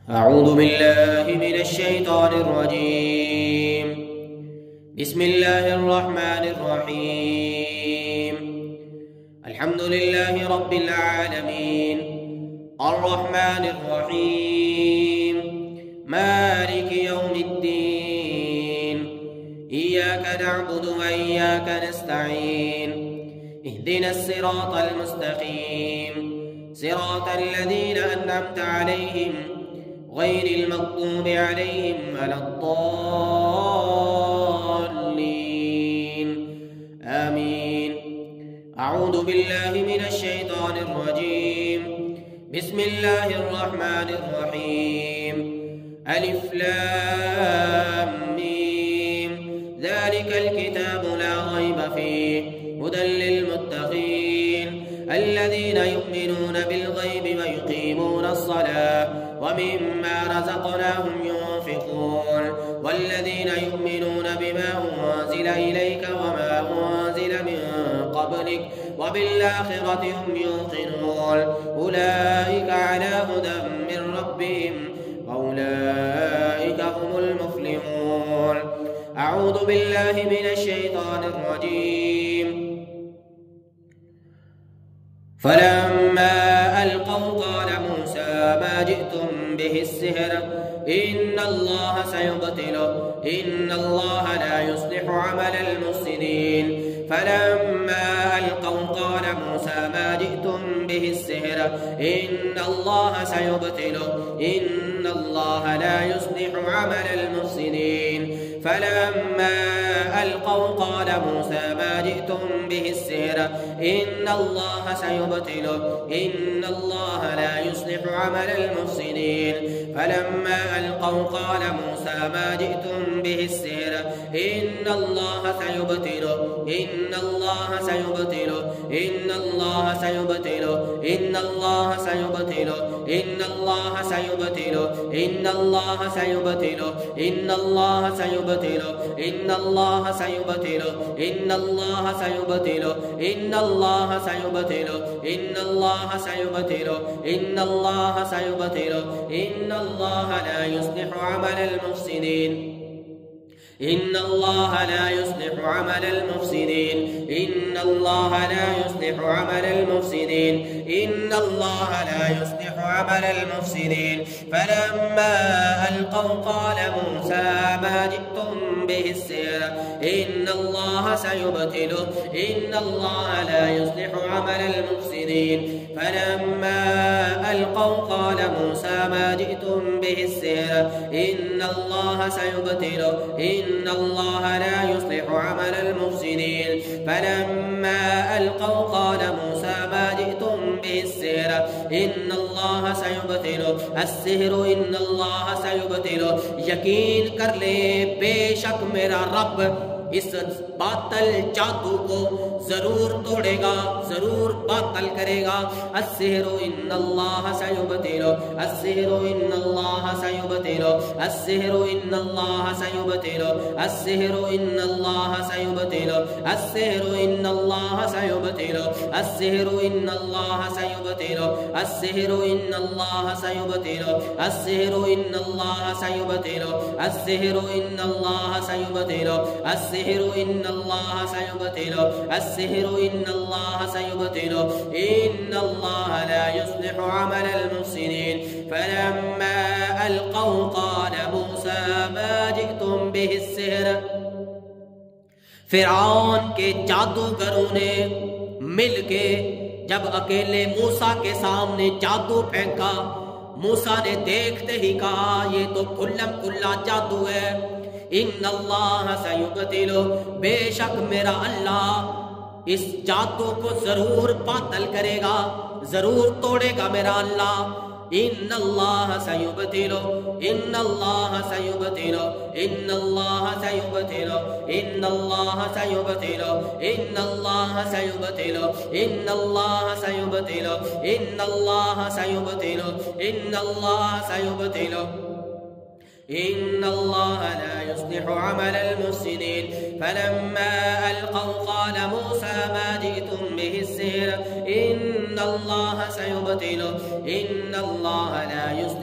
أعوذ بالله من الشيطان الرجيم. بسم الله الرحمن الرحيم. الحمد لله رب العالمين الرحمن الرحيم مالك يوم الدين. إياك نعبد وإياك نستعين. اهدنا الصراط المستقيم صراط الذين أنعمت عليهم غير المغضوب عليهم ولا الضالين آمين. أعوذ بالله من الشيطان الرجيم. بسم الله الرحمن الرحيم. ألف لام ميم. ذلك الكتاب لا ريب فيه هدى للمتقين الذين يؤمنون بالغيب ويقيمون الصلاة ومما رزقناهم ينفقون والذين يؤمنون بما أنزل إليك وما أنزل من قبلك وبالآخرة هم يوقنون أولئك على هدى من ربهم وأولئك هم المفلحون. أعوذ بالله من الشيطان الرجيم. فلما ألقوا قال موسى ما جئتم به السحر إن الله سيبطله إن الله لا يصلح عمل المفسدين. فلما ألقوا قال موسى ما جئتم به السحر إن الله سيبطله إن الله لا يصلح عمل المفسدين. فلما ألقوا قال موسى ما جئتم به السحر إن الله سيبطله إن الله لا يصلح عمل المفسدين. فلما ألقوا قال موسى ما جئتم به السحر إن الله سيبطله إن الله سيبطله إن الله سيبطله إن الله سيبطله إن الله سيبطله إن الله سيبطله إن الله سيبطله إن الله سيبطله إن الله سيبطله إن الله سيبطله إن الله سيبطله إن الله سيبطله إن الله لا يصلح عمل المفسدين إن الله لا يصلح عمل المفسدين إن الله لا يصلح عمل المفسدين إن الله لا يصلح عمل المفسدين. فلما ألقوا قال موسى ما جئتم به السحر إن الله سيبطله إن الله لا يصلح عمل المفسدين. فلما ألقوا قال موسى ما جئتم به السحر إن الله سيبطله إن الله لا يصلح عمل المفسدين. فلما ألقوا قال موسى ما جئتم به السحر إن الله سيبطله السحر إن الله سيبطله. यकीन कर ले बेशक मेरा रब इस बातल जादू को जरूर तोड़ेगा जरूर बातल करेगा. अस्सिहरु इन्नल्लाह सयुबतिलु अस्सिहरु इन्नल्लाह सयुबतिलु अस्सिहरु इन्नल्लाह सयुबतिलु अस्सिहरु इन्नल्लाह सयुबतिलु अस्सिहरु इन्नल्लाह सयुबतिलु अस्सिहरु इन्नल्लाह सयुबतिलु अस्सिहरु इन्नल्लाह सयुबतिलु अस्सिहरु इन्नल्लाह सयुबतिलु अस्सिहरु इन्नल्लाह सयुबतिलु السحر إن الله سيبطله السحر إن الله سيبطله إن الله لا يصلح عمل المفسدين. فلما ألقوا قال موسى ما جئتم به السحر. फिरौन के जादूगरों ने मिलके जब अकेले मूसा के सामने जादू फेंका मूसा ने देखते ही कहा ये तो खुल्लम खुल्ला जादू है. इन्नल्लाह सयुबतिलु बेशक मेरा अल्लाह इस जादू को जरूर बातल करेगा जरूर तोड़ेगा मेरा अल्लाह. इन्नल्लाह सयुबतिलु इन्नल्लाह सयुबतिलु इन्नल्लाह सयुबतिलु इन्नल्लाह सयुबतिलु इन्नल्लाह सयुबतिलु इन्नल्लाह सयुबतिलु इन्नल्लाह सयुबतिलु इन्नल्लाह सयुबतिलु إن الله لا يصلح عمل المفسدين. فلما ألقوا قال موسى ما جئتم به السحر إن الله سيبطله إن الله لا يصلح